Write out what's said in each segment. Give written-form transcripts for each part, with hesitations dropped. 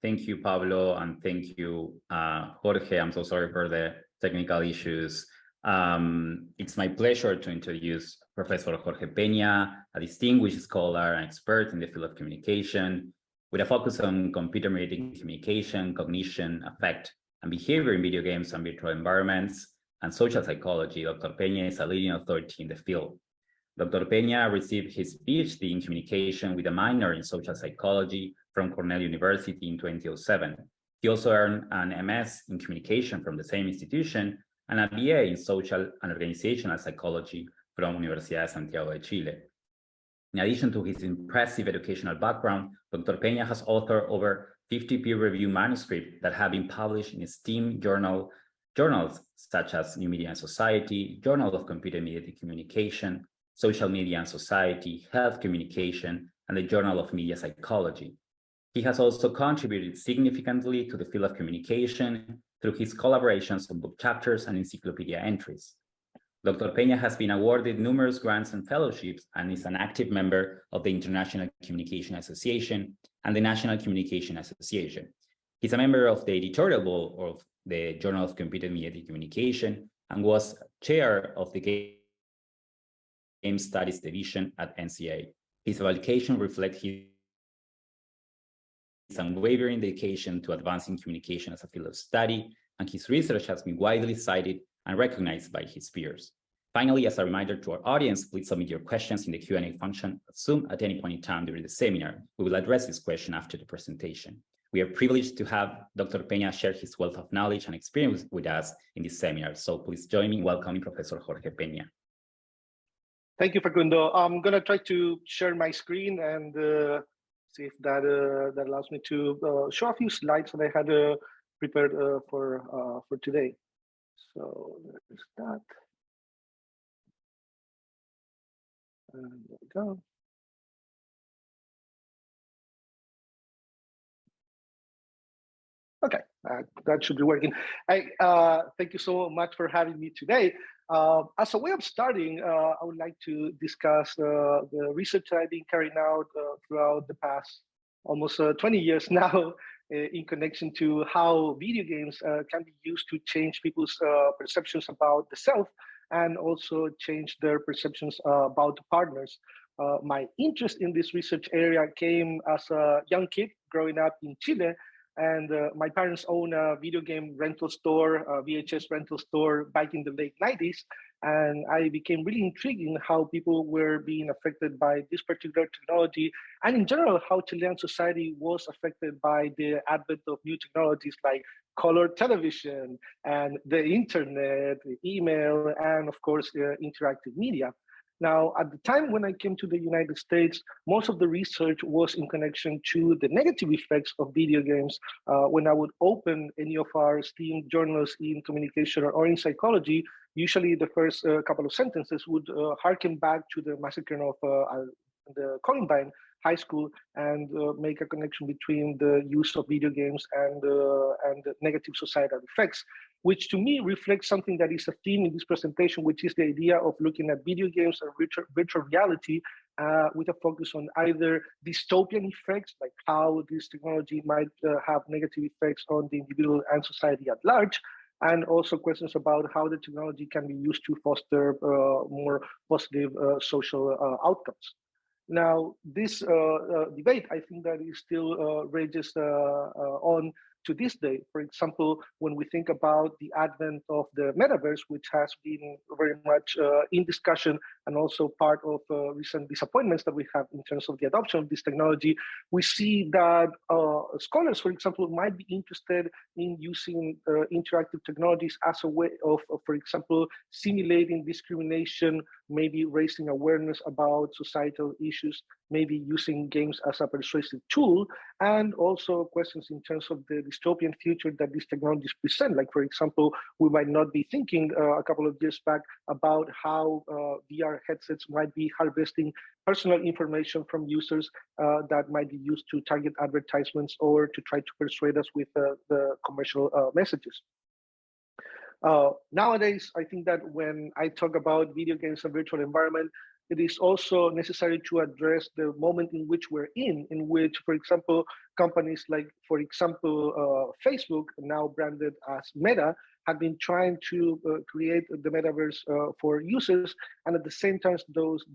Thank you, Pablo, and thank you, Jorge. I'm so sorry for the technical issues. It's my pleasure to introduce Professor Jorge Peña, a distinguished scholar and expert in the field of communication, with a focus on computer-mediated communication, cognition, affect, and behavior in video games and virtual environments, and social psychology. Dr. Peña is a leading authority in the field. Dr. Peña received his Ph.D. in communication with a minor in social psychology from Cornell University in 2007. He also earned an MS in communication from the same institution and a BA in social and organizational psychology from Universidad de Santiago de Chile. In addition to his impressive educational background, Dr. Peña has authored over 50 peer-reviewed manuscripts that have been published in esteemed journals such as New Media and Society, Journal of Computer-Mediated Communication, Social Media and Society, Health Communication, and the Journal of Media Psychology. He has also contributed significantly to the field of communication through his collaborations on book chapters and encyclopedia entries. Dr. Peña has been awarded numerous grants and fellowships and is an active member of the International Communication Association and the National Communication Association. He's a member of the editorial board of the Journal of Computer-Mediated Communication and was chair of the Game Studies Division at NCA. His publication reflects his unwavering dedication to advancing communication as a field of study, and his research has been widely cited and recognized by his peers. Finally, as a reminder to our audience, please submit your questions in the Q&A function of Zoom at any point in time during the seminar. We will address this question after the presentation. We are privileged to have Dr. Peña share his wealth of knowledge and experience with us in this seminar. So please join me in welcoming Professor Jorge Peña. Thank you, Facundo. I'm going to try to share my screen and see if that allows me to show a few slides that I had prepared for today. So there's that. And there we go. Okay, that should be working. Thank you so much for having me today. As a way of starting, I would like to discuss the research I've been carrying out throughout the past almost 20 years now in connection to how video games can be used to change people's perceptions about the self and also change their perceptions about partners. My interest in this research area came as a young kid growing up in Chile, and my parents own a video game rental store, a VHS rental store back in the late 90s. And I became really intrigued in how people were being affected by this particular technology, and in general, how Chilean society was affected by the advent of new technologies like color television and the internet, the email, and of course, interactive media. Now, at the time when I came to the United States, most of the research was in connection to the negative effects of video games. When I would open any of our esteemed journals in communication or in psychology, usually the first couple of sentences would harken back to the massacre of the Columbine High School and make a connection between the use of video games and the negative societal effects, which to me reflects something that is a theme in this presentation, which is the idea of looking at video games and virtual reality with a focus on either dystopian effects, like how this technology might have negative effects on the individual and society at large, and also questions about how the technology can be used to foster more positive social outcomes. Now, this debate, I think that is still rages on to this day. For example, when we think about the advent of the metaverse, which has been very much in discussion and also part of recent disappointments that we have in terms of the adoption of this technology, we see that scholars, for example, might be interested in using interactive technologies as a way of, for example, simulating discrimination, maybe raising awareness about societal issues, maybe using games as a persuasive tool, and also questions in terms of the dystopian future that these technologies present. Like, for example, we might not be thinking a couple of years back about how VR headsets might be harvesting personal information from users that might be used to target advertisements or to try to persuade us with the commercial messages. Nowadays, I think that when I talk about video games and virtual environment, it is also necessary to address the moment in which we're in which, for example, companies like, for example, Facebook, now branded as Meta, have been trying to create the metaverse for users, and at the same time,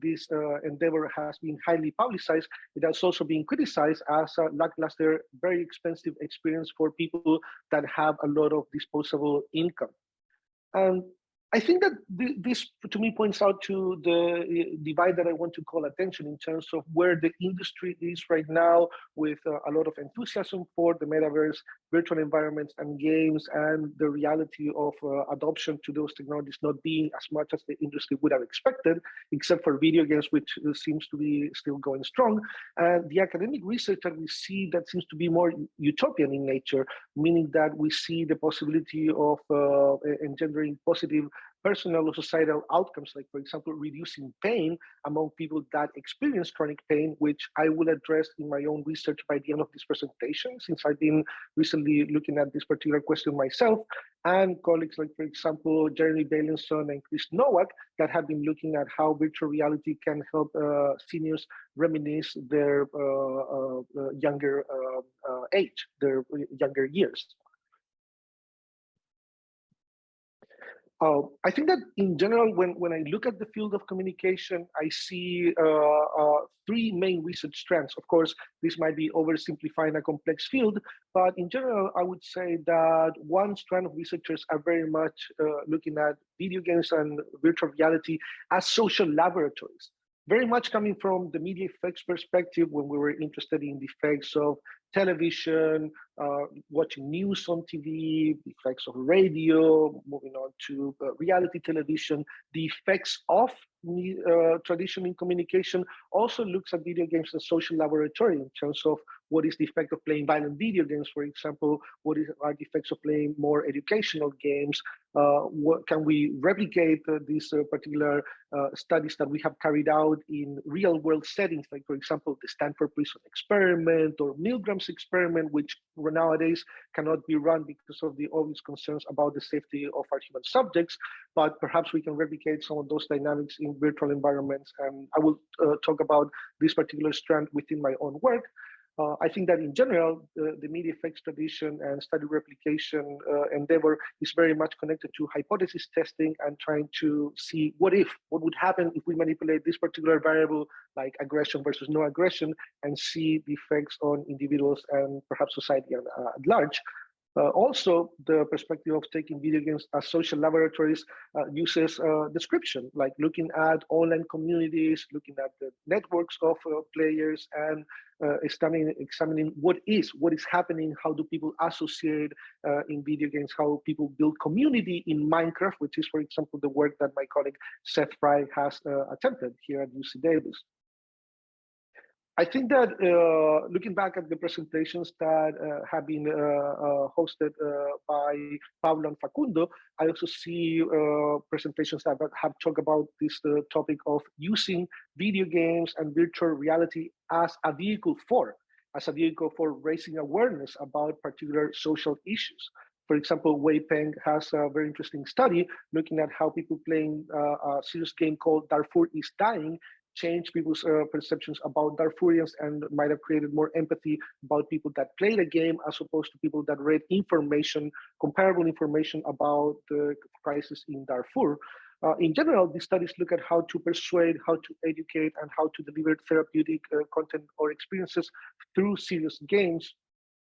this endeavor has been highly publicized. It has also been criticized as a lackluster, very expensive experience for people that have a lot of disposable income. And I think that this, to me, points out to the divide that I want to call attention in terms of where the industry is right now, with a lot of enthusiasm for the metaverse, virtual environments, and games, and the reality of adoption to those technologies not being as much as the industry would have expected, except for video games, which seems to be still going strong. And the academic research that we see that seems to be more utopian in nature, meaning that we see the possibility of engendering positive personal or societal outcomes, like, for example, reducing pain among people that experience chronic pain, which I will address in my own research by the end of this presentation, since I've been recently looking at this particular question myself, and colleagues like, for example, Jeremy Bailenson and Chris Nowak, that have been looking at how virtual reality can help seniors reminisce their younger age, their younger years. I think that in general, when I look at the field of communication, I see three main research strands. Of course, this might be oversimplifying a complex field, but in general, I would say that one strand of researchers are very much looking at video games and virtual reality as social laboratories. Very much coming from the media effects perspective, when we were interested in the effects of television, watching news on TV, the effects of radio, moving on to reality television, the effects of tradition in communication, also looks at video games as social laboratory in terms of what is the effect of playing violent video games, for example, what are the effects of playing more educational games, what can we replicate these particular studies that we have carried out in real world settings, like, for example, the Stanford Prison Experiment or Milgram's experiment, which nowadays cannot be run because of the obvious concerns about the safety of our human subjects, but perhaps we can replicate some of those dynamics in virtual environments. And I will talk about this particular strand within my own work. I think that in general, the media effects tradition and study replication endeavor is very much connected to hypothesis testing and trying to see what would happen if we manipulate this particular variable, like aggression versus no aggression, and see the effects on individuals and perhaps society at large. Also, the perspective of taking video games as social laboratories uses description, like looking at online communities, looking at the networks of players, and examining what is happening, how do people associate in video games, how people build community in Minecraft, which is, for example, the work that my colleague Seth Fry has attempted here at UC Davis. I think that looking back at the presentations that have been hosted by Pablo and Facundo, I also see presentations that have talked about this topic of using video games and virtual reality as a vehicle for raising awareness about particular social issues. For example, Wei Peng has a very interesting study looking at how people playing a serious game called Darfur is Dying change people's perceptions about Darfurians and might have created more empathy about people that played a game as opposed to people that read information, comparable information about the crisis in Darfur. In general, these studies look at how to persuade, how to educate, and how to deliver therapeutic content or experiences through serious games.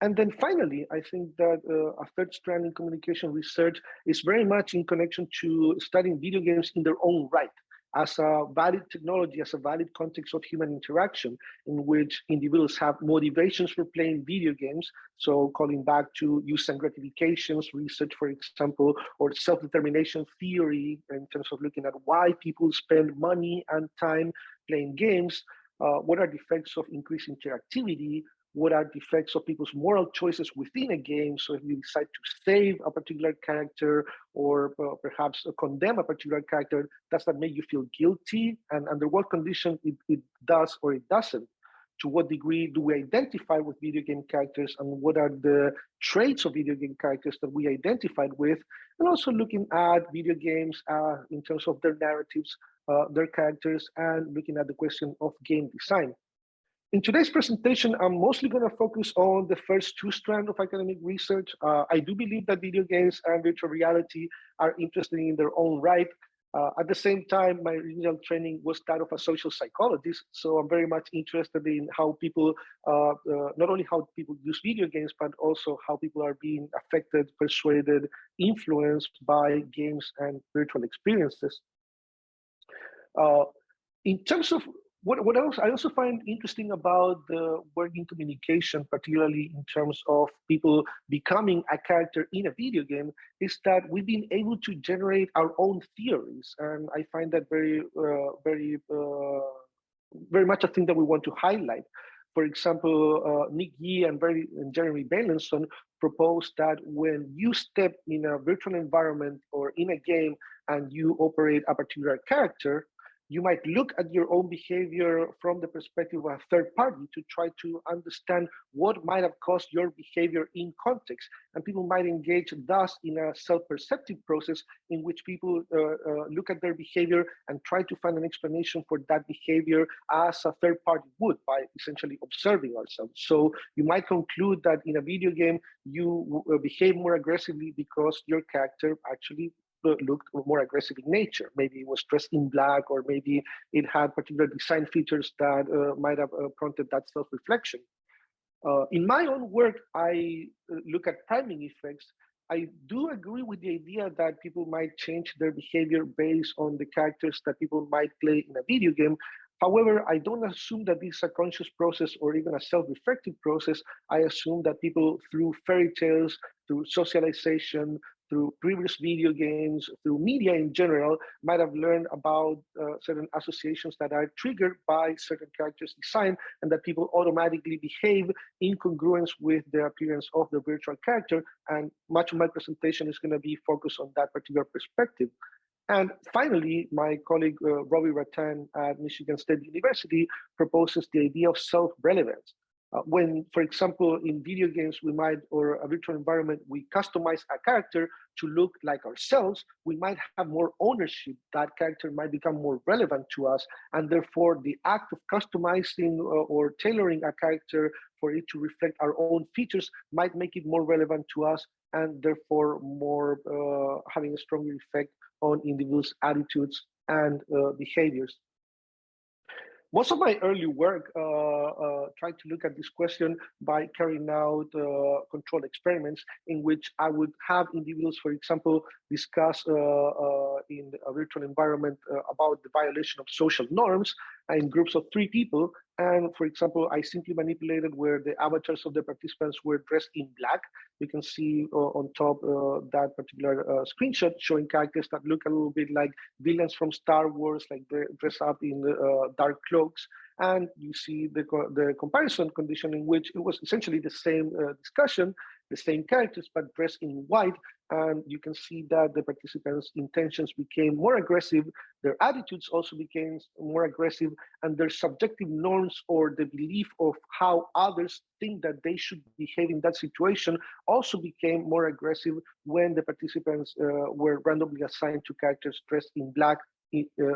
And then finally, I think that a third strand in communication research is very much in connection to studying video games in their own right, as a valid technology, as a valid context of human interaction, in which individuals have motivations for playing video games. So calling back to use and gratifications research, for example, or self-determination theory in terms of looking at why people spend money and time playing games. What are the effects of increased interactivity? What are the effects of people's moral choices within a game? So if you decide to save a particular character or perhaps condemn a particular character, does that make you feel guilty? And under what condition it does or it doesn't? To what degree do we identify with video game characters, and what are the traits of video game characters that we identified with? And also looking at video games in terms of their narratives, their characters, and looking at the question of game design. In today's presentation, I'm mostly going to focus on the first two strands of academic research. I do believe that video games and virtual reality are interesting in their own right. At the same time, my original training was that of a social psychologist, so I'm very much interested in how people, not only how people use video games, but also how people are being affected, persuaded, influenced by games and virtual experiences. In terms of what else I also find interesting about the work in communication, particularly in terms of people becoming a character in a video game, is that we've been able to generate our own theories, and I find that very much a thing that we want to highlight. For example, Nick Yee and Jeremy Bailenson proposed that when you step in a virtual environment or in a game and you operate a particular character, you might look at your own behavior from the perspective of a third party to try to understand what might have caused your behavior in context. And people might engage thus in a self-perceptive process in which people look at their behavior and try to find an explanation for that behavior as a third party would, by essentially observing ourselves. So you might conclude that in a video game, you behave more aggressively because your character actually looked more aggressive in nature. Maybe it was dressed in black, or maybe it had particular design features that might have prompted that self-reflection. In my own work, I look at priming effects. I do agree with the idea that people might change their behavior based on the characters that people might play in a video game. However, I don't assume that this is a conscious process or even a self-reflective process. I assume that people, through fairy tales, through socialization, through previous video games, through media in general, might have learned about certain associations that are triggered by certain characters' design, and that people automatically behave in congruence with the appearance of the virtual character. And much of my presentation is going to be focused on that particular perspective. And finally, my colleague Robbie Rattan at Michigan State University proposes the idea of self-relevance. When, for example, in video games, we might, or a virtual environment, we customize a character to look like ourselves, we might have more ownership. That character might become more relevant to us. And therefore, the act of customizing or tailoring a character for it to reflect our own features might make it more relevant to us, and therefore more having a stronger effect on individuals' attitudes and behaviors. Most of my early work tried to look at this question by carrying out controlled experiments in which I would have individuals, for example, discuss in a virtual environment about the violation of social norms in groups of 3 people. And for example, I simply manipulated where the avatars of the participants were dressed in black. You can see on top that particular screenshot showing characters that look a little bit like villains from Star Wars, like dress up in dark cloaks. And you see the comparison condition in which it was essentially the same discussion, the same characters, but dressed in white. And you can see that the participants' intentions became more aggressive, their attitudes also became more aggressive, and their subjective norms or the belief of how others think that they should behave in that situation also became more aggressive when the participants were randomly assigned to characters dressed in black,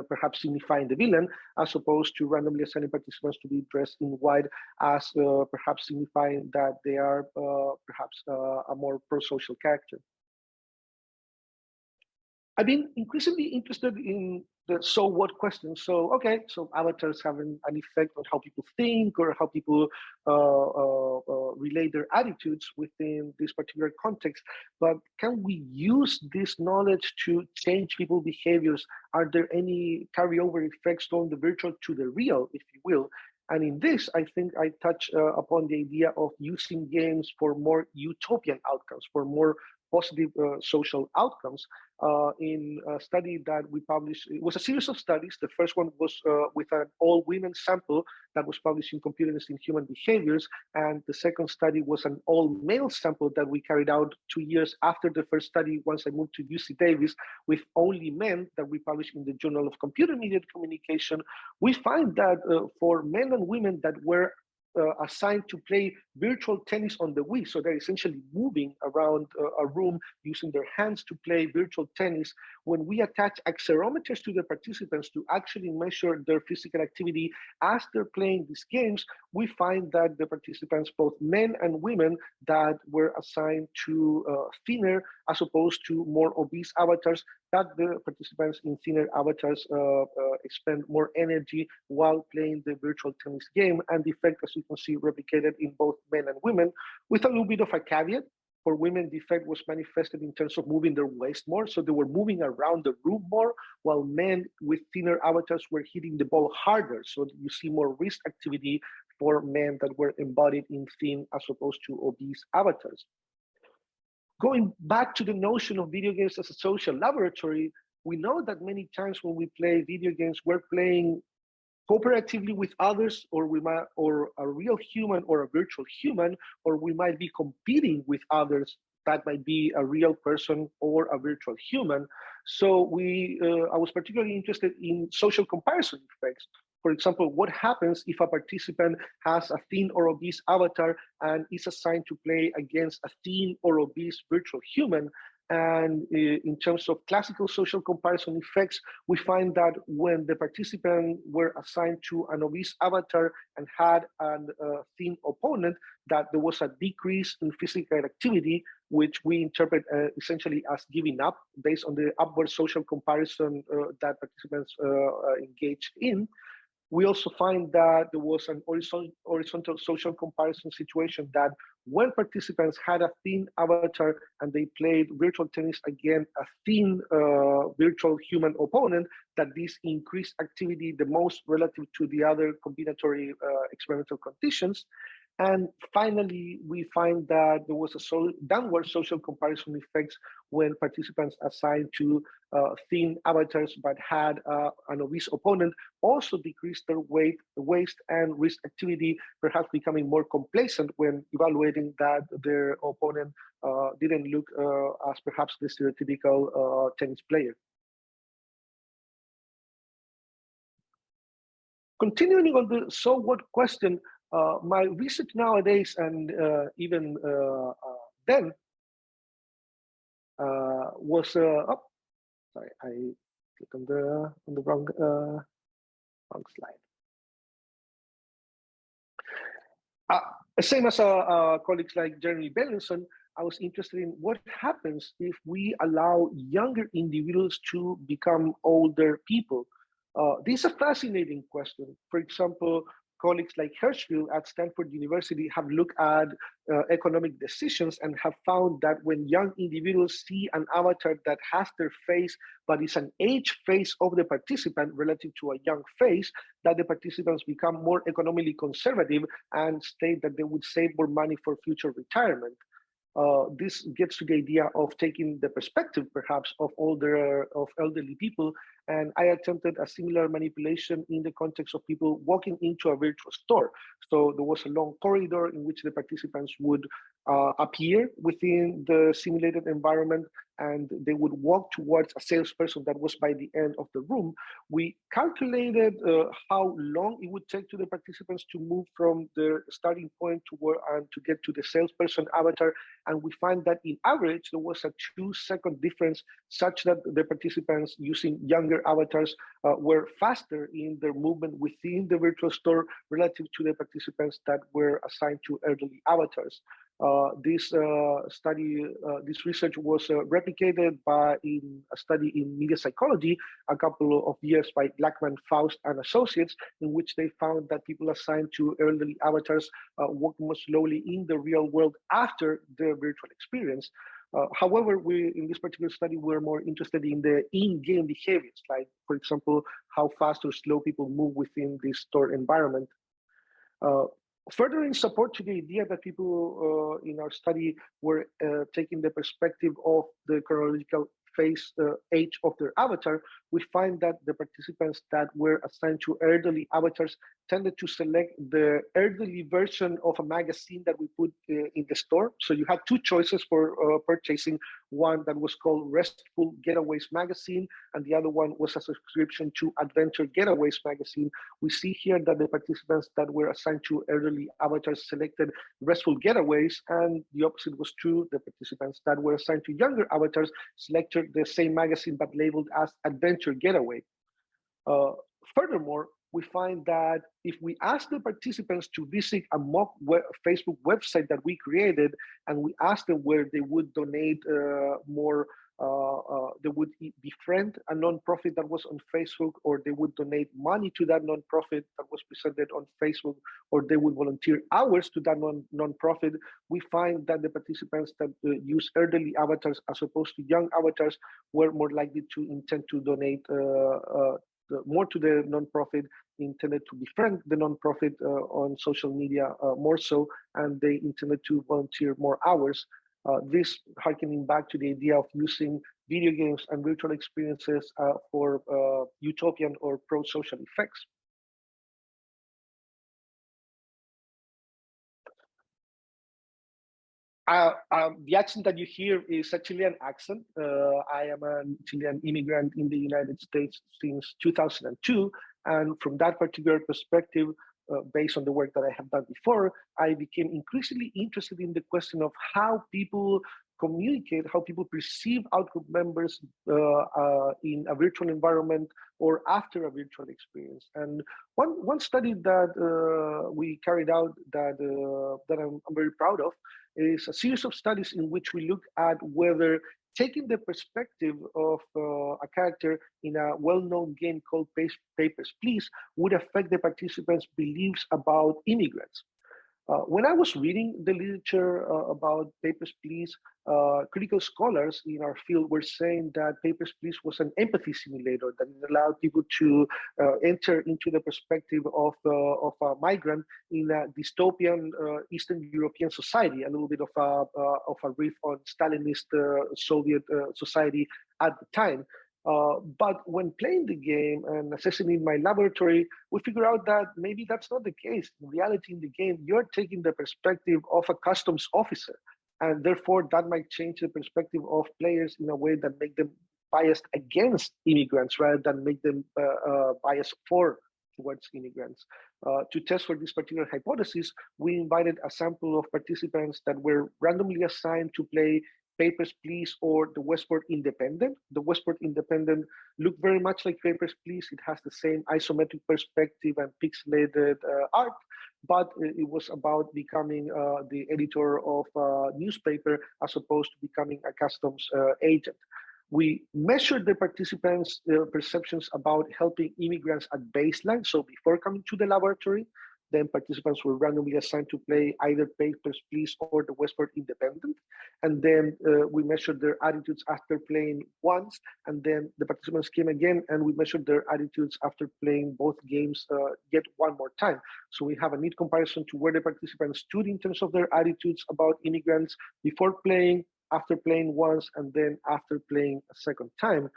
perhaps signifying the villain, as opposed to randomly assigning participants to be dressed in white as perhaps signifying that they are perhaps a more pro-social character. I've been increasingly interested in the so what question. So, okay, so avatars have an effect on how people think or how people relate their attitudes within this particular context. But can we use this knowledge to change people's behaviors? Are there any carryover effects from the virtual to the real, if you will? And in this, I think I touch upon the idea of using games for more utopian outcomes, for more positive social outcomes. In a study that we published, it was a series of studies. The first one was with an all-women sample that was published in Computers in Human Behaviors. And the second study was an all-male sample that we carried out 2 years after the first study, once I moved to UC Davis, with only men, that we published in the Journal of Computer Mediated Communication. We find that for men and women that were assigned to play virtual tennis on the Wii. So they're essentially moving around a room using their hands to play virtual tennis. When we attach accelerometers to the participants to actually measure their physical activity as they're playing these games, we find that the participants, both men and women, that were assigned to thinner as opposed to more obese avatars, that the participants in thinner avatars expend more energy while playing the virtual tennis game. And the effect, as you can see, replicated in both men and women, with a little bit of a caveat. For women, the effect was manifested in terms of moving their waist more. So they were moving around the room more, while men with thinner avatars were hitting the ball harder. So you see more wrist activity for men that were embodied in thin as opposed to obese avatars. Going back to the notion of video games as a social laboratory, we know that many times when we play video games, we're playing cooperatively with others, or a real human or a virtual human, or we might be competing with others that might be a real person or a virtual human. So I was particularly interested in social comparison effects. For example, what happens if a participant has a thin or obese avatar and is assigned to play against a thin or obese virtual human? And in terms of classical social comparison effects, we find that when the participants were assigned to an obese avatar and had a thin opponent, that there was a decrease in physical activity, which we interpret essentially as giving up based on the upward social comparison that participants engaged in. We also find that there was an horizontal social comparison situation that when participants had a thin avatar and they played virtual tennis against a thin virtual human opponent, that this increased activity the most relative to the other combinatory experimental conditions. And finally, we find that there was a downward social comparison effects when participants assigned to thin avatars but had an obese opponent also decreased their weight, waist, and wrist activity, perhaps becoming more complacent when evaluating that their opponent didn't look as perhaps the stereotypical tennis player. Continuing on the so what question, my research nowadays and even then was oh, sorry, I clicked on the wrong slide. Same as colleagues like Jeremy Bellinson, I was interested in what happens if we allow younger individuals to become older people. This is a fascinating question. For example, colleagues like Hirschfield at Stanford University have looked at economic decisions and have found that when young individuals see an avatar that has their face, but is an age face of the participant relative to a young face, that the participants become more economically conservative and state that they would save more money for future retirement. This gets to the idea of taking the perspective, perhaps, of elderly people. And I attempted a similar manipulation in the context of people walking into a virtual store. So there was a long corridor in which the participants would appear within the simulated environment, and they would walk towards a salesperson that was by the end of the room. We calculated how long it would take to the participants to move from their starting point to get to the salesperson avatar. And we find that in average, there was a 2-second difference, such that the participants using younger avatars were faster in their movement within the virtual store relative to the participants that were assigned to elderly avatars. This research was replicated in a study in media psychology a couple of years by Blackman, Faust, and Associates, in which they found that people assigned to elderly avatars walked more slowly in the real world after the virtual experience. However, in this particular study, we're more interested in the in-game behaviors, like, for example, how fast or slow people move within this store environment. Further in support to the idea that people in our study were taking the perspective of the chronological phase age of their avatar, we find that the participants that were assigned to elderly avatars tended to select the elderly version of a magazine that we put in the store. So you had two choices for purchasing, one that was called Restful Getaways magazine, and the other one was a subscription to Adventure Getaways magazine. We see here that the participants that were assigned to elderly avatars selected Restful Getaways, and the opposite was true. The participants that were assigned to younger avatars selected the same magazine but labeled as Adventure Getaway. Furthermore, we find that if we ask the participants to visit a mock Facebook website that we created, and we asked them where they would donate they would befriend a nonprofit that was on Facebook, or they would donate money to that nonprofit that was presented on Facebook, or they would volunteer hours to that nonprofit, we find that the participants that use elderly avatars as opposed to young avatars were more likely to intend to donate more to the nonprofit, intended to befriend the nonprofit on social media more so, and they intended to volunteer more hours. This harkening back to the idea of using video games and virtual experiences for utopian or pro-social effects. The accent that you hear is a Chilean accent. I am a Chilean immigrant in the United States since 2002. And from that particular perspective, based on the work that I have done before, I became increasingly interested in the question of how people communicate, how people perceive outgroup members in a virtual environment or after a virtual experience. And one study that we carried out that I'm very proud of is a series of studies in which we look at whether taking the perspective of a character in a well-known game called Papers, Please would affect the participants' beliefs about immigrants. When I was reading the literature about Papers, Please, critical scholars in our field were saying that Papers, Please was an empathy simulator that allowed people to enter into the perspective of a migrant in a dystopian Eastern European society, a little bit of a riff on Stalinist Soviet society at the time. But when playing the game and assessing in my laboratory, we figure out that maybe that's not the case. In reality, in the game, you're taking the perspective of a customs officer, and therefore that might change the perspective of players in a way that make them biased against immigrants rather than make them biased towards immigrants. To test for this particular hypothesis, we invited a sample of participants that were randomly assigned to play Papers, Please or the Westport Independent. The Westport Independent looked very much like Papers, Please. It has the same isometric perspective and pixelated art, but it was about becoming the editor of a newspaper as opposed to becoming a customs agent. We measured the participants' perceptions about helping immigrants at baseline, so before coming to the laboratory. Then participants were randomly assigned to play either Papers, Please or the Westport Independent. And then we measured their attitudes after playing once. And then the participants came again and we measured their attitudes after playing both games yet one more time. So we have a neat comparison to where the participants stood in terms of their attitudes about immigrants before playing, after playing once, and then after playing a second time.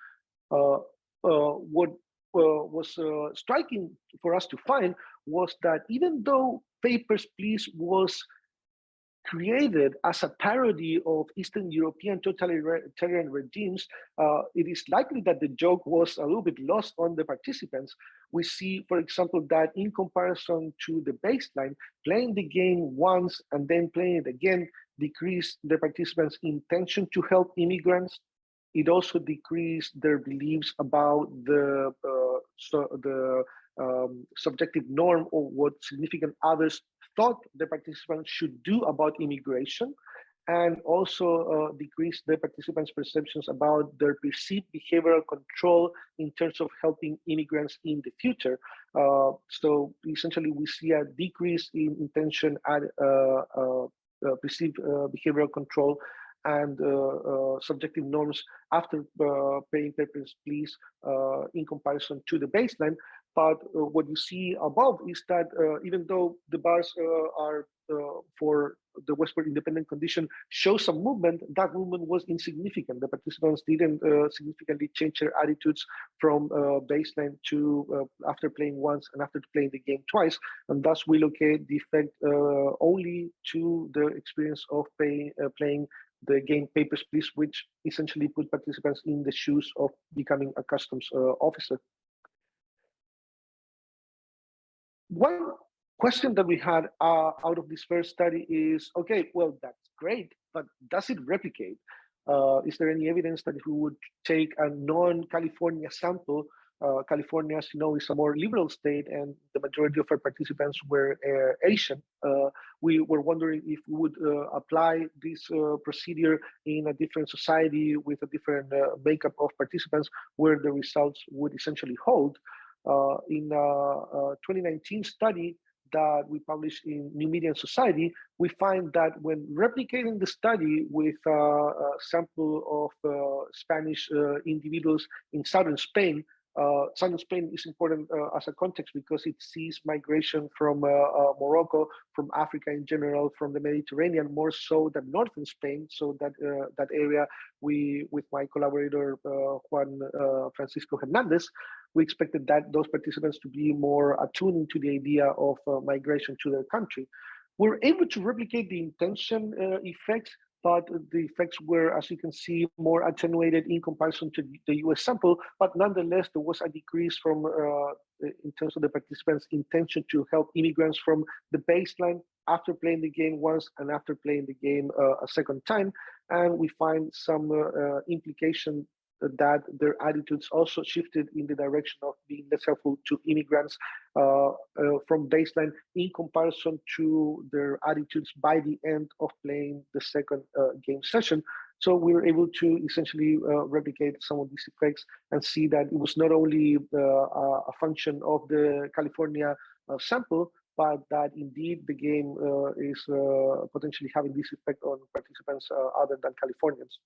What was striking for us to find was that even though Papers, Please was created as a parody of Eastern European totalitarian regimes, it is likely that the joke was a little bit lost on the participants. We see, for example, that in comparison to the baseline, playing the game once and then playing it again decreased the participants' intention to help immigrants. It also decreased their beliefs about the subjective norm or what significant others thought the participants should do about immigration, and also decreased the participants' perceptions about their perceived behavioral control in terms of helping immigrants in the future. So essentially, we see a decrease in intention at perceived behavioral control and subjective norms after paying Papers, Please in comparison to the baseline. But what you see above is that even though the bars are for the westward independent condition shows some movement, that movement was insignificant. The participants didn't significantly change their attitudes from baseline to after playing once and after playing the game twice, and thus we locate the effect only to the experience of playing the game Papers, Please, which essentially put participants in the shoes of becoming a customs officer. One question that we had out of this first study is, okay, well, that's great, but does it replicate? Is there any evidence that if we would take a non-California sample, California, as you know, is a more liberal state, and the majority of our participants were Asian. We were wondering if we would apply this procedure in a different society with a different makeup of participants, where the results would essentially hold. In a 2019 study that we published in New Media and Society, we find that when replicating the study with a sample of Spanish individuals in southern Spain, southern Spain is important as a context because it sees migration from Morocco, from Africa in general, from the Mediterranean, more so than northern Spain. So that that area, we, with my collaborator Juan Francisco Hernandez, we expected that those participants to be more attuned to the idea of migration to their country. We're able to replicate the intention effects, but the effects were, as you can see, more attenuated in comparison to the US sample, but nonetheless, there was a decrease from, in terms of the participants' intention to help immigrants from the baseline after playing the game once and after playing the game a second time. And we find some implication that their attitudes also shifted in the direction of being less helpful to immigrants from baseline in comparison to their attitudes by the end of playing the second game session. So we were able to essentially replicate some of these effects and see that it was not only a function of the California sample, but that indeed the game is potentially having this effect on participants other than Californians.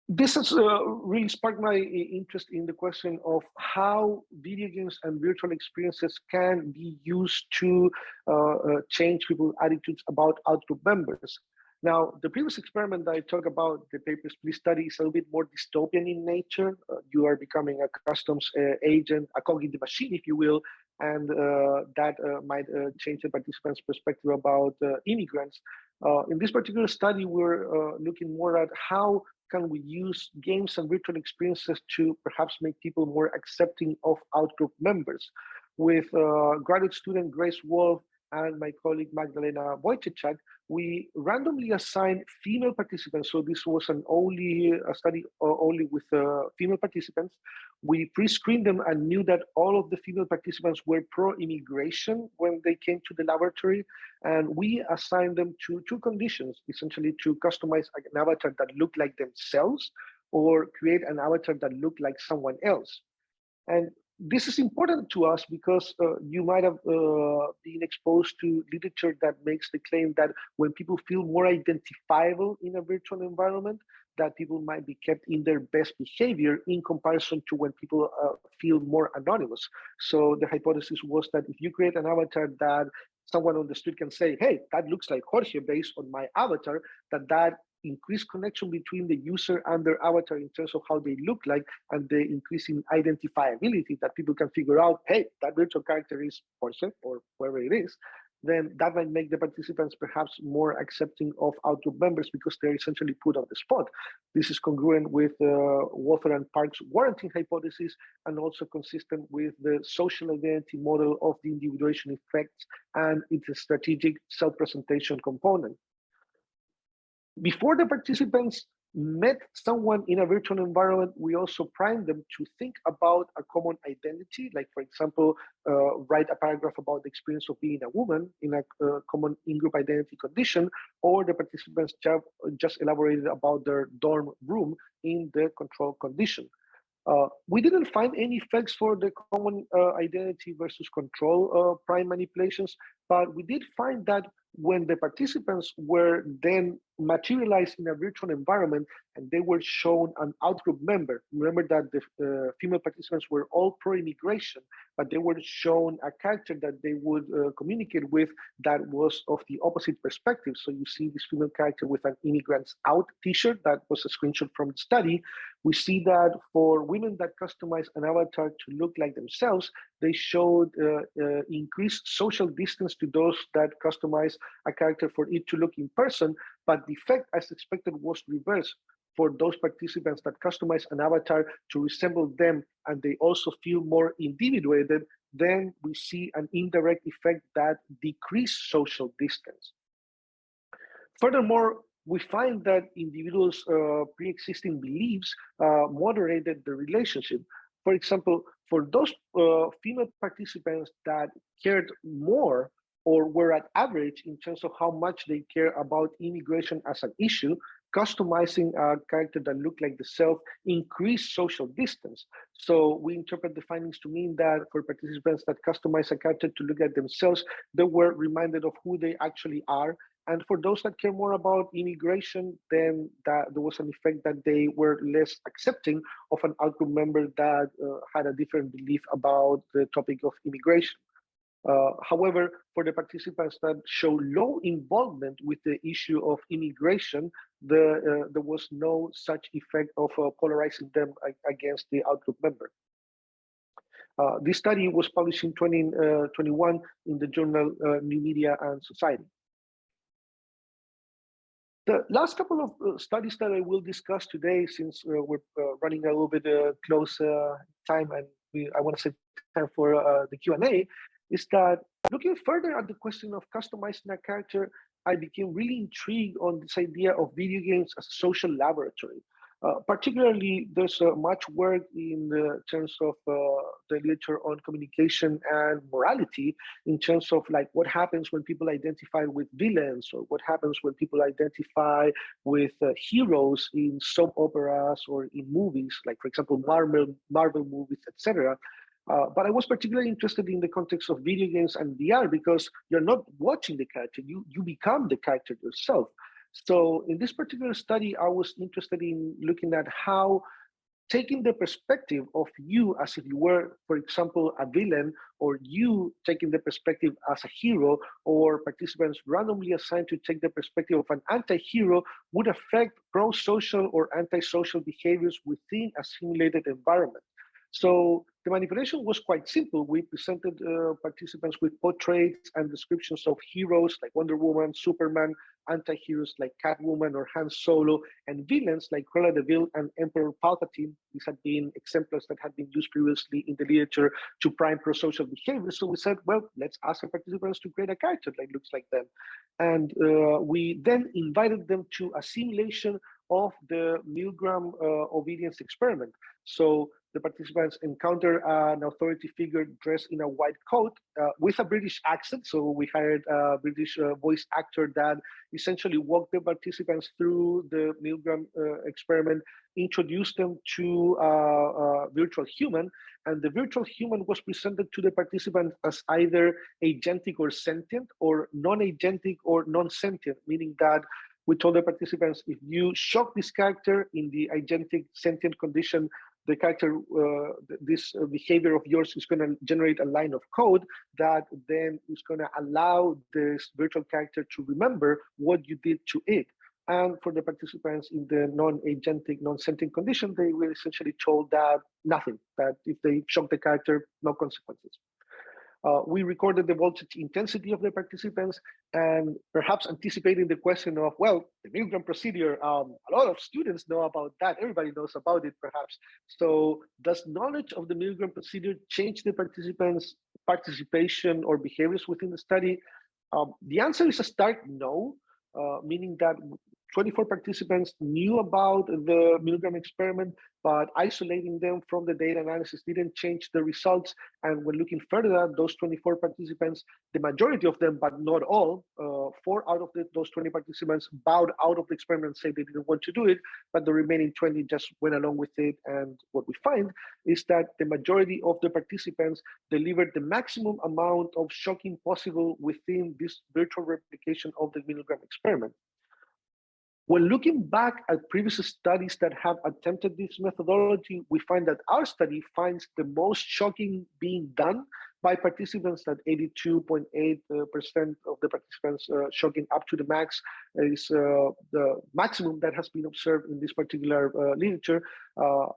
This has really sparked my interest in the question of how video games and virtual experiences can be used to change people's attitudes about outgroup members. Now, the previous experiment that I talked about, the Papers, Please study, is a little bit more dystopian in nature. You are becoming a customs agent, a cog in the machine, if you will, and that might change the participants' perspective about immigrants. In this particular study, we're looking more at how can we use games and virtual experiences to perhaps make people more accepting of outgroup members. With graduate student Grace Wolf and my colleague Magdalena Wojciechak, we randomly assigned female participants. So this was a study only with female participants. We pre-screened them and knew that all of the female participants were pro-immigration when they came to the laboratory. And we assigned them to two conditions, essentially to customize an avatar that looked like themselves or create an avatar that looked like someone else. And this is important to us because you might have been exposed to literature that makes the claim that when people feel more identifiable in a virtual environment, that people might be kept in their best behavior in comparison to when people feel more anonymous. So the hypothesis was that if you create an avatar that someone on the street can say, hey, that looks like Jorge based on my avatar, that increased connection between the user and their avatar in terms of how they look like, and the increasing identifiability that people can figure out, hey, that virtual character is Jorge or whoever it is, then that might make the participants perhaps more accepting of outgroup members because they're essentially put on the spot. This is congruent with Walther and Park's warranting hypothesis and also consistent with the social identity model of the individuation effects and its strategic self-presentation component. Before the participants met someone in a virtual environment, we also primed them to think about a common identity, like, for example, write a paragraph about the experience of being a woman in a common in-group identity condition, or the participants just elaborated about their dorm room in the control condition. We didn't find any effects for the common identity versus control prime manipulations, but we did find that when the participants were then materialized in a virtual environment and they were shown an outgroup member. Remember that the female participants were all pro-immigration, but they were shown a character that they would communicate with that was of the opposite perspective. So you see this female character with an immigrants out t-shirt. That was a screenshot from the study. We see that for women that customize an avatar to look like themselves, they showed increased social distance to those that customize a character for it to look in person, but the effect, as expected, was reversed for those participants that customize an avatar to resemble them and they also feel more individuated. Then we see an indirect effect that decreased social distance. Furthermore, we find that individuals' pre-existing beliefs moderated the relationship. For example, for those female participants that cared more or were at average in terms of how much they care about immigration as an issue, customizing a character that looked like the self increased social distance. So we interpret the findings to mean that for participants that customize a character to look at themselves, they were reminded of who they actually are. And for those that care more about immigration, then there was an effect that they were less accepting of an outgroup member that had a different belief about the topic of immigration. However, for the participants that show low involvement with the issue of immigration, there was no such effect of polarizing them against the outgroup member. This study was published in 2021 in the journal New Media and Society. The last couple of studies that I will discuss today, since we're running a little bit close time and I want to save time for the Q&A, is that looking further at the question of customizing a character, I became really intrigued on this idea of video games as a social laboratory. Particularly, there's much work in terms of the literature on communication and morality, in terms of like what happens when people identify with villains, or what happens when people identify with heroes in soap operas or in movies, like for example, Marvel movies, etc. But I was particularly interested in the context of video games and VR because you're not watching the character, you become the character yourself. So in this particular study, I was interested in looking at how taking the perspective of you as if you were, for example, a villain, or you taking the perspective as a hero, or participants randomly assigned to take the perspective of an anti-hero would affect pro-social or anti-social behaviors within a simulated environment. So the manipulation was quite simple. We presented participants with portraits and descriptions of heroes like Wonder Woman, Superman, anti-heroes like Catwoman or Han Solo, and villains like Cruella de Vil and Emperor Palpatine. These had been exemplars that had been used previously in the literature to prime pro-social behavior. So we said, well, let's ask the participants to create a character that looks like them. And we then invited them to a simulation of the Milgram obedience experiment. So the participants encounter an authority figure dressed in a white coat with a British accent. So we hired a British voice actor that essentially walked the participants through the Milgram experiment, introduced them to a virtual human, and the virtual human was presented to the participants as either agentic or sentient, or non-agentic or non-sentient, meaning that we told the participants, if you shock this character in the agentic sentient condition, the character, this behavior of yours is going to generate a line of code that then is going to allow this virtual character to remember what you did to it. And for the participants in the non-agentic, non-sentient condition, they were essentially told that nothing, that if they shock the character, no consequences. We recorded the voltage intensity of the participants, and perhaps anticipating the question of, well, the Milgram procedure, a lot of students know about that. Everybody knows about it, perhaps. So does knowledge of the Milgram procedure change the participants' participation or behaviors within the study? The answer is a stark no, meaning that 24 participants knew about the milligram experiment, but isolating them from the data analysis didn't change the results. And when looking further at those 24 participants, the majority of them, but not all, 4 out of those 20 participants bowed out of the experiment and said they didn't want to do it, but the remaining 20 just went along with it. And what we find is that the majority of the participants delivered the maximum amount of shocking possible within this virtual replication of the milligram experiment. When looking back at previous studies that have attempted this methodology, we find that our study finds the most shocking being done by participants, that 82.8% of the participants shocking up to the max is the maximum that has been observed in this particular literature.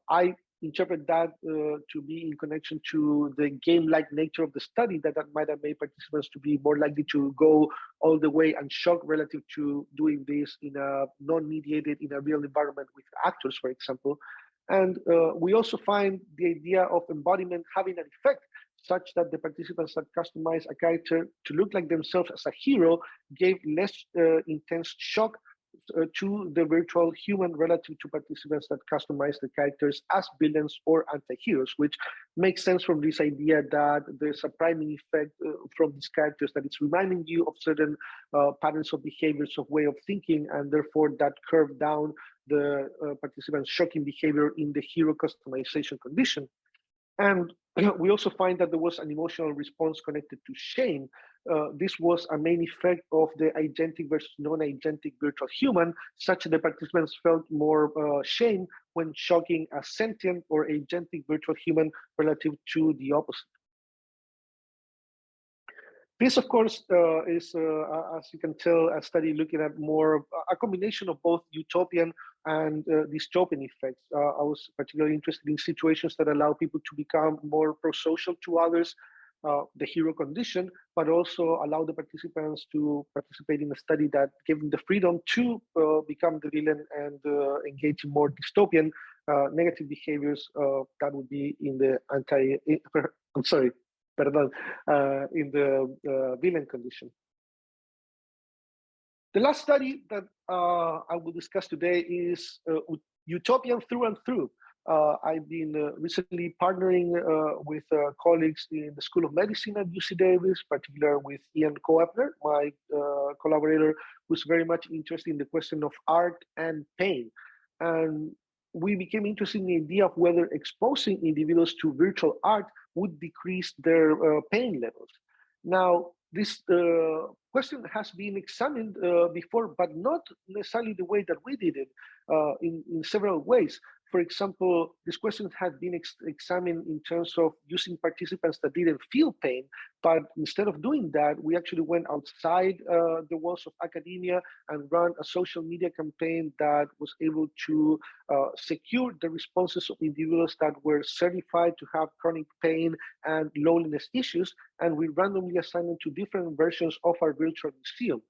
I interpret that to be in connection to the game-like nature of the study, that might have made participants to be more likely to go all the way and shock relative to doing this in a non-mediated, in a real environment with actors, for example. And we also find the idea of embodiment having an effect, such that the participants that customize a character to look like themselves as a hero gave less intense shock to the virtual human relative to participants that customize the characters as villains or anti-heroes, which makes sense from this idea that there's a priming effect from these characters, that it's reminding you of certain patterns of behaviors, of way of thinking, and therefore that curve down the participants' shocking behavior in the hero customization condition. And we also find that there was an emotional response connected to shame. This was a main effect of the agentic versus non-agentic virtual human, such that the participants felt more shame when shocking a sentient or agentic virtual human relative to the opposite. This, of course, is, as you can tell, a study looking at more a combination of both utopian and dystopian effects. I was particularly interested in situations that allow people to become more pro-social to others, the hero condition, but also allow the participants to participate in a study that gave them the freedom to become the villain and engage in more dystopian negative behaviors. That would be in the in the villain condition. The last study that I will discuss today is Utopian through and through. I've been recently partnering with colleagues in the School of Medicine at UC Davis, particularly with Ian Koepner, my collaborator, who's very much interested in the question of art and pain. And we became interested in the idea of whether exposing individuals to virtual art would decrease their pain levels. Now, this question has been examined before, but not necessarily the way that we did it, in several ways. For example, this question had been examined in terms of using participants that didn't feel pain, but instead of doing that, we actually went outside the walls of academia and ran a social media campaign that was able to secure the responses of individuals that were certified to have chronic pain and loneliness issues, and we randomly assigned them to different versions of our virtual museum.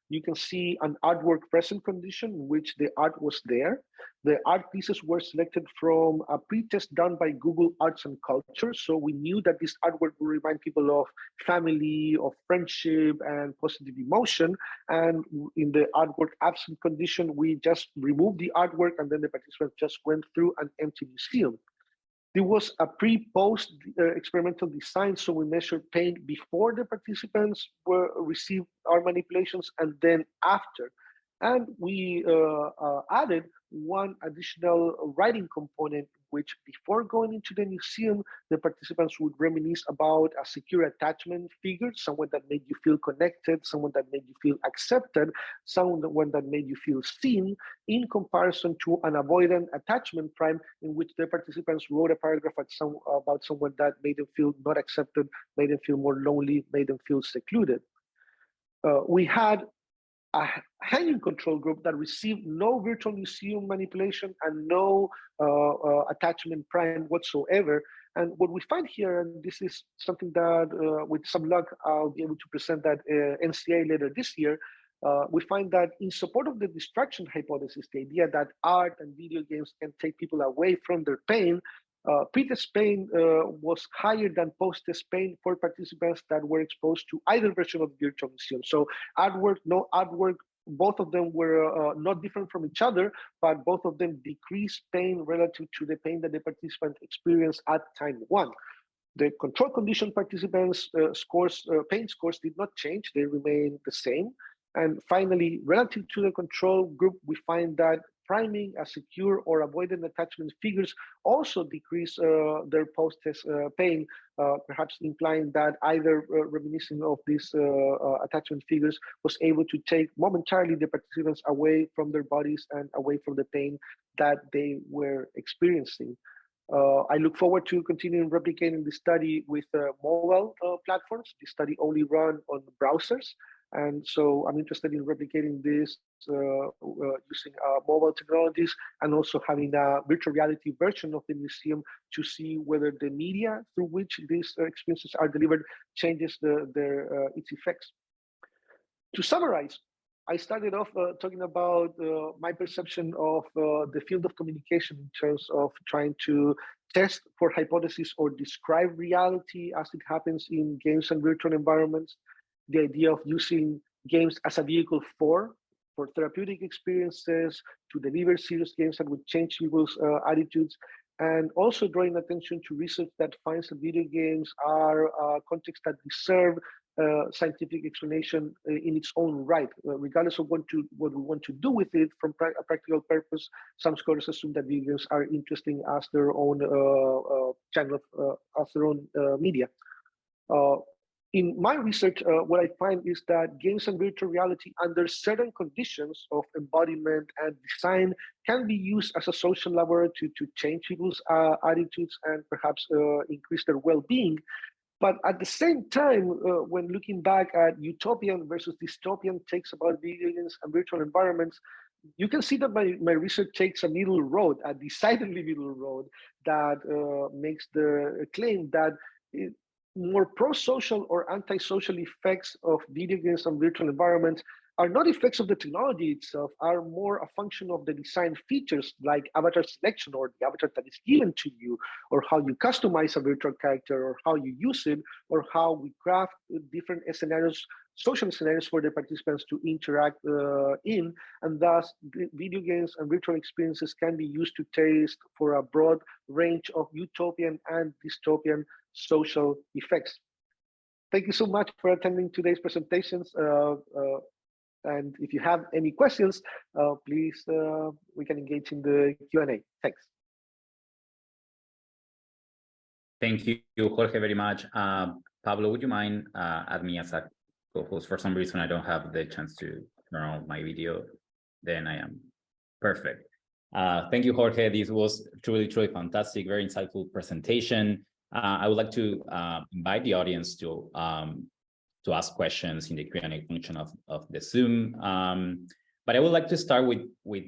You can see an artwork present condition in which the art was there. The art pieces were selected from a pre-test done by Google Arts and Culture. So we knew that this artwork would remind people of family, of friendship, and positive emotion. And in the artwork absent condition, we just removed the artwork, and then the participants just went through an empty museum. There was a pre-post experimental design, so we measured pain before the participants received our manipulations and then after. And we added one additional writing component, which before going into the museum, the participants would reminisce about a secure attachment figure, someone that made you feel connected, someone that made you feel accepted, someone that made you feel seen, in comparison to an avoidant attachment prime, in which the participants wrote a paragraph about someone that made them feel not accepted, made them feel more lonely, made them feel secluded. We had a hanging control group that received no virtual museum manipulation and no attachment prime whatsoever. And what we find here, and this is something that with some luck, I'll be able to present that NCA later this year, we find that in support of the distraction hypothesis, the idea that art and video games can take people away from their pain, pre-test pain was higher than post-test pain for participants that were exposed to either version of the virtual museum. So artwork, no artwork, both of them were not different from each other, but both of them decreased pain relative to the pain that the participant experienced at time 1. The control condition participants' pain scores did not change, they remained the same. And finally, relative to the control group, we find that priming, a secure or avoidant attachment figures also decrease their post-test pain, perhaps implying that either reminiscent of these attachment figures was able to take momentarily the participants away from their bodies and away from the pain that they were experiencing. I look forward to continuing replicating the study with mobile platforms. The study only run on browsers. And so I'm interested in replicating this using mobile technologies and also having a virtual reality version of the museum to see whether the media through which these experiences are delivered changes its effects. To summarize, I started off talking about my perception of the field of communication in terms of trying to test for hypotheses or describe reality as it happens in games and virtual environments. The idea of using games as a vehicle for therapeutic experiences, to deliver serious games that would change people's attitudes, and also drawing attention to research that finds that video games are contexts that deserve scientific explanation in its own right, regardless of what we want to do with it from a practical purpose. Some scholars assume that video games are interesting as their own channel, as their own media. In my research, what I find is that games and virtual reality under certain conditions of embodiment and design can be used as a social laboratory to change people's attitudes and perhaps increase their well-being. But at the same time, when looking back at utopian versus dystopian takes about video games and virtual environments, you can see that my research takes a middle road, a decidedly middle road that makes the claim that more pro-social or anti-social effects of video games and virtual environments are not effects of the technology itself, are more a function of the design features like avatar selection or the avatar that is given to you, or how you customize a virtual character, or how you use it, or how we craft different scenarios, social scenarios for the participants to interact in. And thus, video games and virtual experiences can be used to test for a broad range of utopian and dystopian social effects. Thank you so much for attending today's presentations. And if you have any questions, please, we can engage in the Q&A. Thanks. Thank you, Jorge, very much. Pablo, would you mind add me as a co-host? For some reason, I don't have the chance to turn on my video. Then I am perfect. Thank you, Jorge. This was truly, truly fantastic, very insightful presentation. I would like to invite the audience to ask questions in the Q&A function of the Zoom. But I would like to start with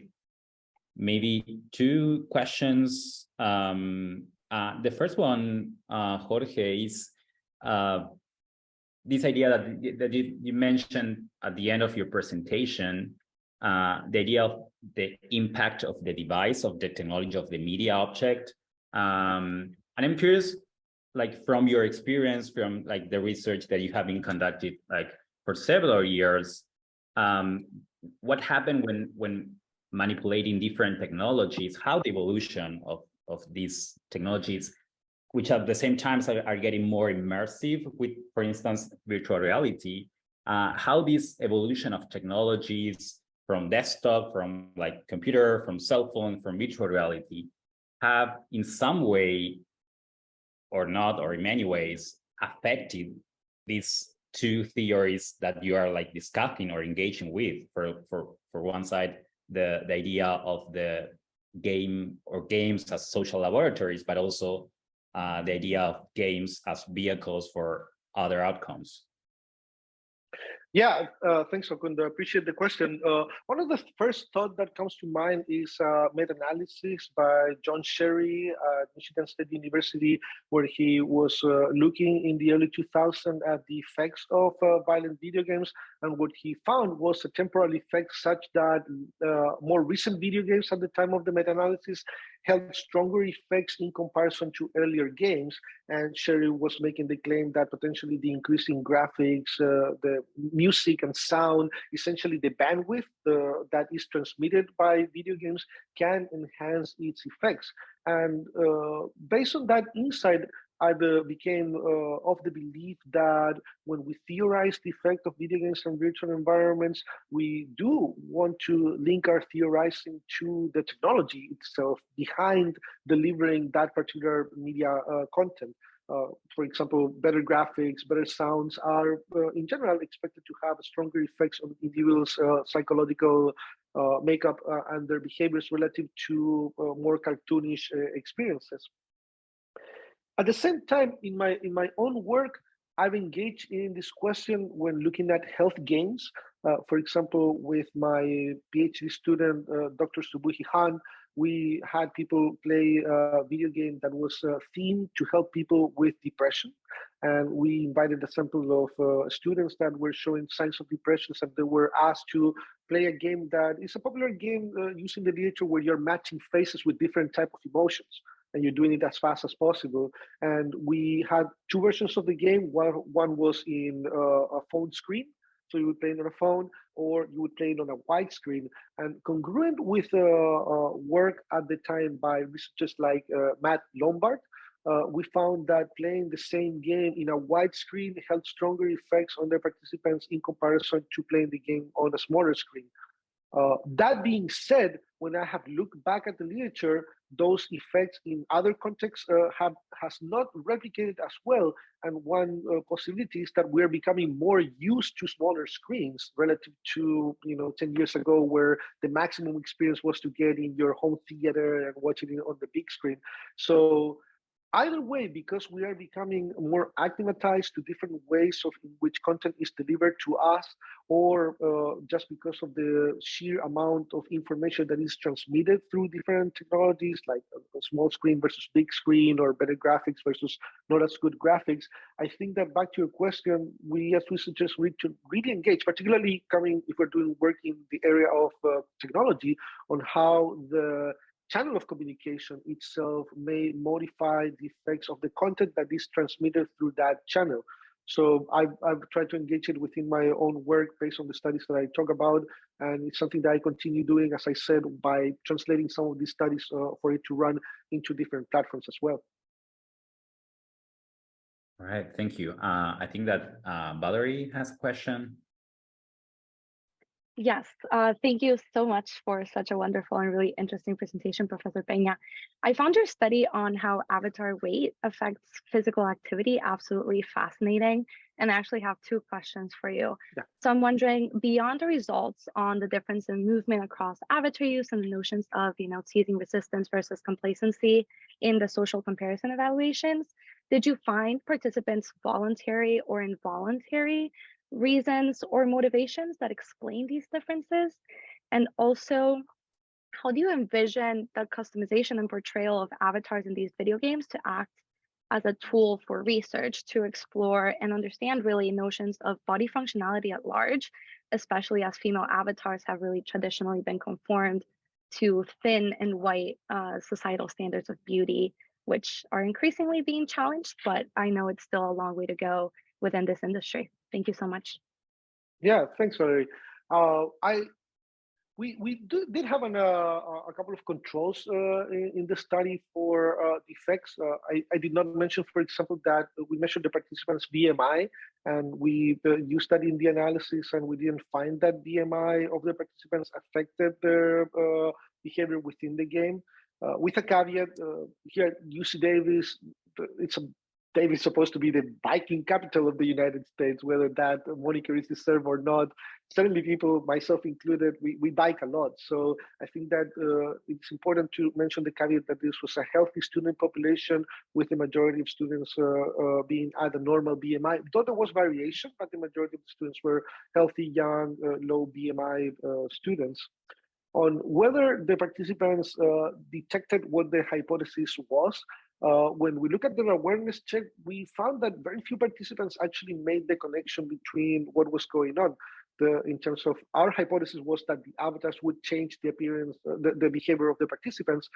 maybe 2 questions. The first one, Jorge, is this idea that you mentioned at the end of your presentation, the idea of the impact of the device, of the technology, of the media object. And I'm curious, like from your experience, from like the research that you have been conducted like for several years, what happened when manipulating different technologies, how the evolution of these technologies, which at the same time are getting more immersive with, for instance, virtual reality, how this evolution of technologies from desktop, from like computer, from cell phone, from virtual reality have in some way or not, or in many ways, affected these 2 theories that you are like discussing or engaging with. For one side, the idea of the game or games as social laboratories, but also the idea of games as vehicles for other outcomes. Yeah, thanks, Facundo. I appreciate the question. One of the first thought that comes to mind is meta-analysis by John Sherry at Michigan State University, where he was looking in the early 2000s at the effects of violent video games. And what he found was a temporal effect such that more recent video games at the time of the meta-analysis held stronger effects in comparison to earlier games. And Sherry was making the claim that potentially the increase in graphics, the music and sound, essentially the bandwidth that is transmitted by video games can enhance its effects. And based on that insight, I became of the belief that when we theorize the effect of video games and virtual environments, we do want to link our theorizing to the technology itself behind delivering that particular media content. For example, better graphics, better sounds are in general expected to have stronger effects on individuals' psychological makeup and their behaviors relative to more cartoonish experiences. At the same time, in my own work, I've engaged in this question when looking at health games. For example, with my PhD student, Dr. Subuhi Han, we had people play a video game that was themed to help people with depression. And we invited a sample of students that were showing signs of depression, and they were asked to play a game that is a popular game using the literature where you're matching faces with different types of emotions, and you're doing it as fast as possible. And we had two versions of the game. One was in a phone screen, so you would play it on a phone, or you would play it on a wide screen. And congruent with work at the time by researchers like Matt Lombard, we found that playing the same game in a wide screen had stronger effects on the participants in comparison to playing the game on a smaller screen. That being said, when I have looked back at the literature, those effects in other contexts has not replicated as well. And one possibility is that we're becoming more used to smaller screens relative to 10 years ago, where the maximum experience was to get in your home theater and watch it on the big screen. So either way, because we are becoming more acclimatized to different ways of in which content is delivered to us, or just because of the sheer amount of information that is transmitted through different technologies, like a small screen versus big screen, or better graphics versus not as good graphics, I think that back to your question, we as researchers need to really engage, particularly if we're doing work in the area of technology, on how the channel of communication itself may modify the effects of the content that is transmitted through that channel. So I've tried to engage it within my own work based on the studies that I talk about. And it's something that I continue doing, as I said, by translating some of these studies for it to run into different platforms as well. All right, thank you. I think that Valerie has a question. Yes, thank you so much for such a wonderful and really interesting presentation, Professor Peña. I found your study on how avatar weight affects physical activity absolutely fascinating. And I actually have two questions for you. Yeah. So I'm wondering, beyond the results on the difference in movement across avatar use and the notions of, teasing resistance versus complacency in the social comparison evaluations, did you find participants' voluntary or involuntary reasons or motivations that explain these differences? And also, how do you envision the customization and portrayal of avatars in these video games to act as a tool for research to explore and understand really notions of body functionality at large, especially as female avatars have really traditionally been conformed to thin and white societal standards of beauty, which are increasingly being challenged, but I know it's still a long way to go within this industry. Thank you so much. Yeah, thanks, Valerie. We did have a couple of controls in the study for the effects. I did not mention, for example, that we measured the participants' BMI, and we used that in the analysis, and we didn't find that BMI of the participants affected their behavior within the game. With a caveat, here at UC Davis, Davis is supposed to be the biking capital of the United States, whether that moniker is deserved or not. Certainly people, myself included, we bike a lot. So I think that it's important to mention the caveat that this was a healthy student population, with the majority of students being at a normal BMI. Though there was variation, but the majority of the students were healthy, young, low BMI students. On whether the participants detected what the hypothesis was, when we look at their awareness check, we found that very few participants actually made the connection between what was going on. in terms of our hypothesis was that the avatars would change the appearance, the behavior of the participants.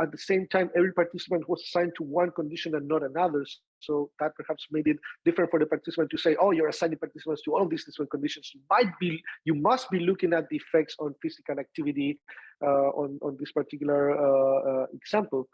At the same time, every participant was assigned to one condition and not another. So that perhaps made it different for the participant to say, oh, you're assigning participants to all these different conditions. You must be looking at the effects on physical activity on this particular example.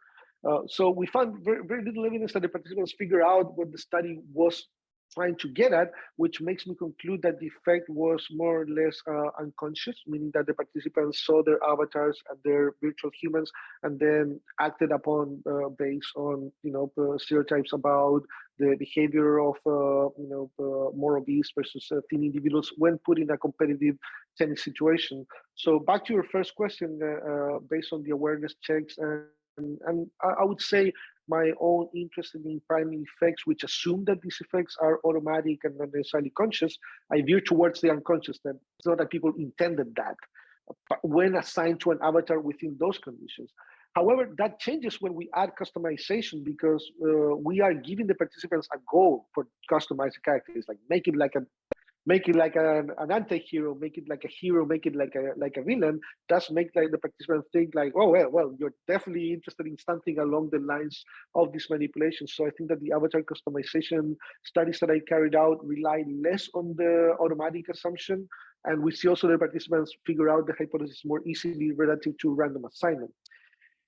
So we found very little evidence that the participants figure out what the study was trying to get at, which makes me conclude that the effect was more or less unconscious, meaning that the participants saw their avatars and their virtual humans and then acted upon based on stereotypes about the behavior of more obese versus thin individuals when put in a competitive tennis situation. So back to your first question, based on the awareness checks and I would say my own interest in priming effects, which assume that these effects are automatic and not necessarily conscious, I veer towards the unconscious. That it's not that people intended that when assigned to an avatar within those conditions. However, that changes when we add customization because we are giving the participants a goal for customized characters, like make it like an anti-hero, make it like a hero, make it like a villain, does make the participants think like, oh, well, you're definitely interested in something along the lines of this manipulation. So I think that the avatar customization studies that I carried out rely less on the automatic assumption. And we see also the participants figure out the hypothesis more easily relative to random assignment.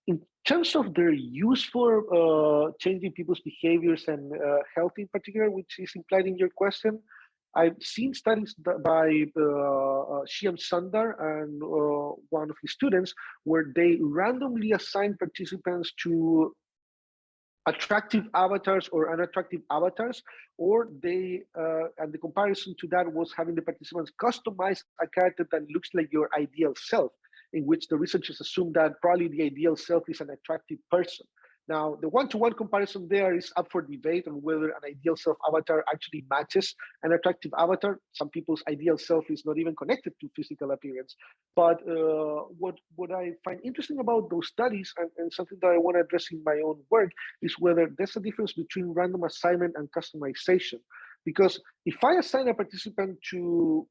In terms of their use for changing people's behaviors and health in particular, which is implied in your question, I've seen studies by Shyam Sundar and one of his students where they randomly assign participants to attractive avatars or unattractive avatars, or they, and the comparison to that was having the participants customize a character that looks like your ideal self, in which the researchers assume that probably the ideal self is an attractive person. Now, the one-to-one comparison there is up for debate on whether an ideal self avatar actually matches an attractive avatar. Some people's ideal self is not even connected to physical appearance. But what I find interesting about those studies and something that I want to address in my own work is whether there's a difference between random assignment and customization. Because if I assign a participant to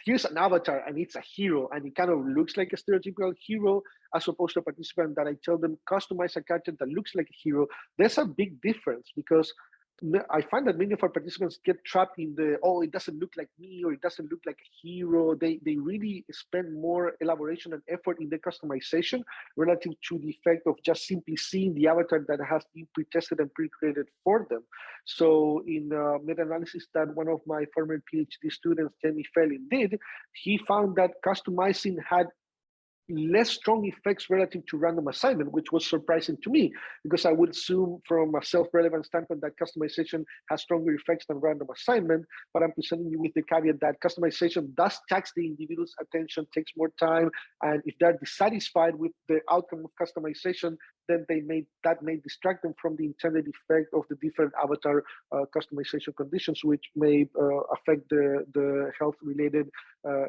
here's an avatar and it's a hero and it kind of looks like a stereotypical hero as opposed to a participant that I tell them customize a character that looks like a hero, there's a big difference because I find that many of our participants get trapped in the, oh, it doesn't look like me or it doesn't look like a hero. They really spend more elaboration and effort in the customization relative to the effect of just simply seeing the avatar that has been pre-tested and pre-created for them. So in meta-analysis that one of my former PhD students, Jamie Fellin, did, he found that customizing had less strong effects relative to random assignment, which was surprising to me because I would assume from a self-relevant standpoint that customization has stronger effects than random assignment, but I'm presenting you with the caveat that customization does tax the individual's attention, takes more time, and if they're dissatisfied with the outcome of customization, then that may distract them from the intended effect of the different avatar customization conditions, which may affect the health-related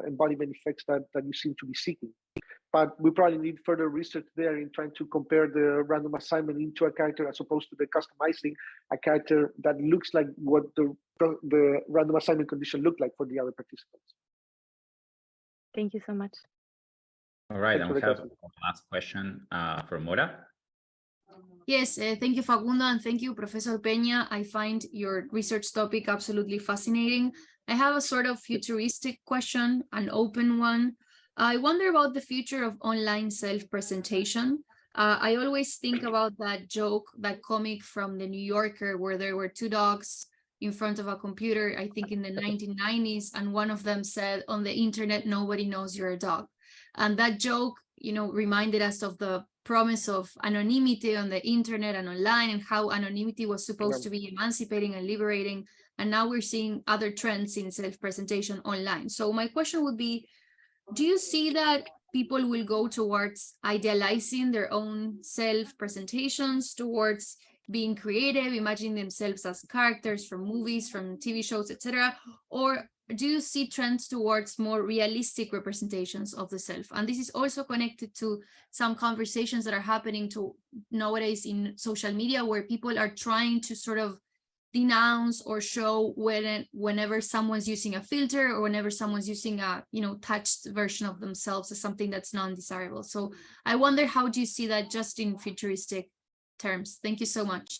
embodiment effects that you seem to be seeking. But we probably need further research there in trying to compare the random assignment into a character as opposed to the customizing a character that looks like what the random assignment condition looked like for the other participants. Thank you so much. All right, and we have a last question from Mora. Yes, thank you, Facundo, and thank you, Professor Peña. I find your research topic absolutely fascinating. I have a sort of futuristic question, an open one. I wonder about the future of online self-presentation. I always think about that joke, that comic from the New Yorker, where there were two dogs in front of a computer, I think in the 1990s, and one of them said, on the internet, nobody knows you're a dog. And that joke, reminded us of the promise of anonymity on the internet and online, and how anonymity was supposed to be emancipating and liberating. And now we're seeing other trends in self-presentation online. So my question would be, do you see that people will go towards idealizing their own self-presentations, towards being creative, imagining themselves as characters from movies, from TV shows, etc.? Or do you see trends towards more realistic representations of the self? And this is also connected to some conversations that are happening nowadays in social media, where people are trying to sort of denounce or show whenever someone's using a filter or whenever someone's using a touched version of themselves as something that's non-desirable. So I wonder, how do you see that just in futuristic terms? Thank you so much.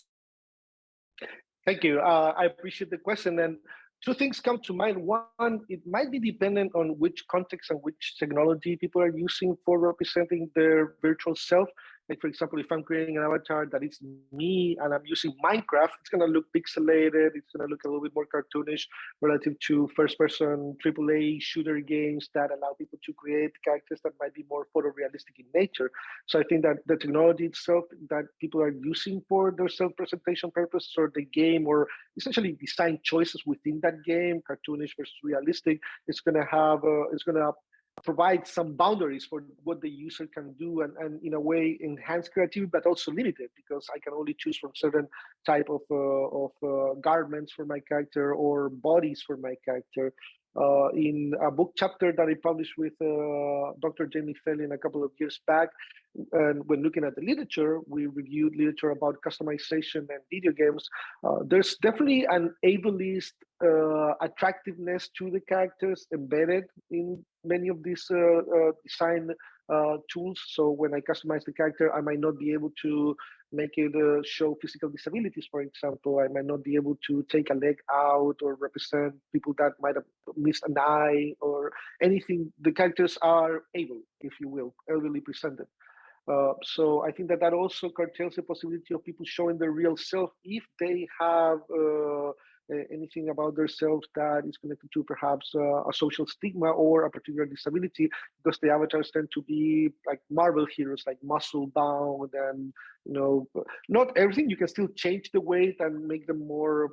Thank you. I appreciate the question. And two things come to mind. One, it might be dependent on which context and which technology people are using for representing their virtual self. Like, for example, if I'm creating an avatar that is me and I'm using Minecraft, it's going to look pixelated. It's going to look a little bit more cartoonish relative to first-person AAA shooter games that allow people to create characters that might be more photorealistic in nature. So I think that the technology itself that people are using for their self-presentation purposes, or the game, or essentially design choices within that game, cartoonish versus realistic, it's going to have provide some boundaries for what the user can do, and in a way enhance creativity, but also limit it, because I can only choose from certain type of garments for my character or bodies for my character. In a book chapter that I published with Dr. Jamie Fallon a couple of years back, and when looking at the literature, we reviewed literature about customization and video games. There's definitely an ableist attractiveness to the characters embedded in many of these design tools. So when I customize the character, I might not be able to make it show physical disabilities, for example. I might not be able to take a leg out or represent people that might have missed an eye or anything. The characters are able, if you will, elderly presented. So I think that also curtails the possibility of people showing their real self if they have anything about themselves that is connected to perhaps a social stigma or a particular disability, because the avatars tend to be like Marvel heroes, like muscle bound, and not everything. You can still change the weight and make them more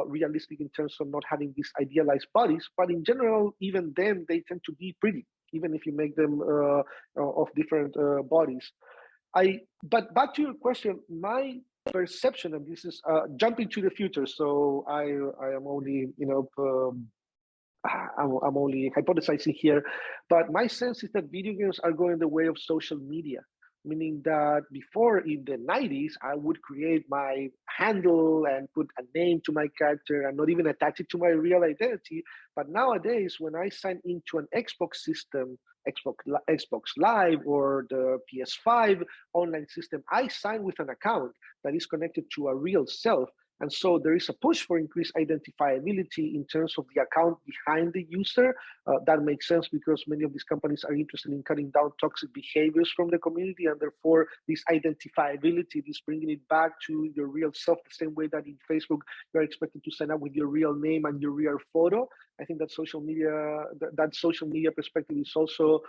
realistic in terms of not having these idealized bodies. But in general, even then, they tend to be pretty, even if you make them of different bodies. But back to your question, my perception, and this is jumping to the future, so I am only I'm only hypothesizing here, but my sense is that video games are going the way of social media, meaning that before, in the 90s, I would create my handle and put a name to my character and not even attach it to my real identity. But nowadays, when I sign into an Xbox system, Xbox Live or the PS5 online system, I sign with an account that is connected to a real self. And so there is a push for increased identifiability in terms of the account behind the user. That makes sense because many of these companies are interested in cutting down toxic behaviors from the community, and therefore this identifiability, this bringing it back to your real self, the same way that in Facebook you're expected to sign up with your real name and your real photo. I think that social media perspective is also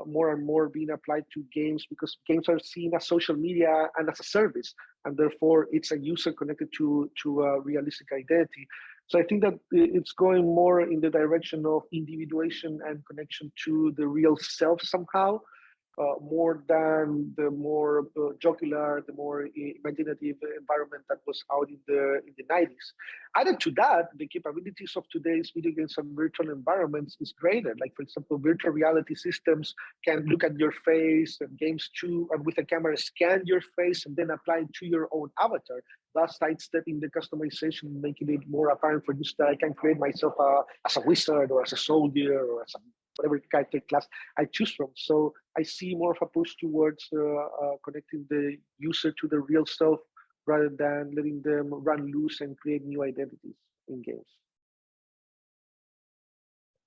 more and more being applied to games, because games are seen as social media and as a service, and therefore it's a user connected to a realistic identity. So I think that it's going more in the direction of individuation and connection to the real self somehow, more than the more jocular, the more imaginative environment that was out in the 90s. Added to that, the capabilities of today's video games and virtual environments is greater. Like, for example, virtual reality systems can look at your face, and games too, and with a camera scan your face and then apply it to your own avatar, thus sidestepping the customization, making it more apparent for you that I can create myself as a wizard or as a soldier or as a whatever character class I choose from. So I see more of a push towards connecting the user to the real self rather than letting them run loose and create new identities in games.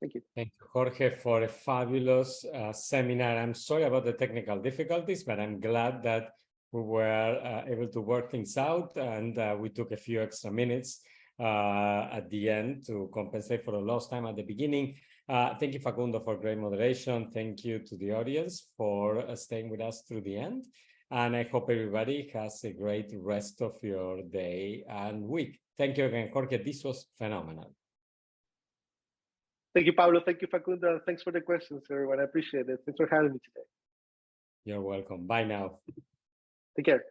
Thank you. Thank you, Jorge, for a fabulous seminar. I'm sorry about the technical difficulties, but I'm glad that we were able to work things out, and we took a few extra minutes at the end to compensate for the lost time at the beginning. Thank you, Facundo, for great moderation. Thank you to the audience for staying with us through the end. And I hope everybody has a great rest of your day and week. Thank you again, Jorge. This was phenomenal. Thank you, Pablo. Thank you, Facundo. Thanks for the questions, everyone. I appreciate it. Thanks for having me today. You're welcome. Bye now. Take care.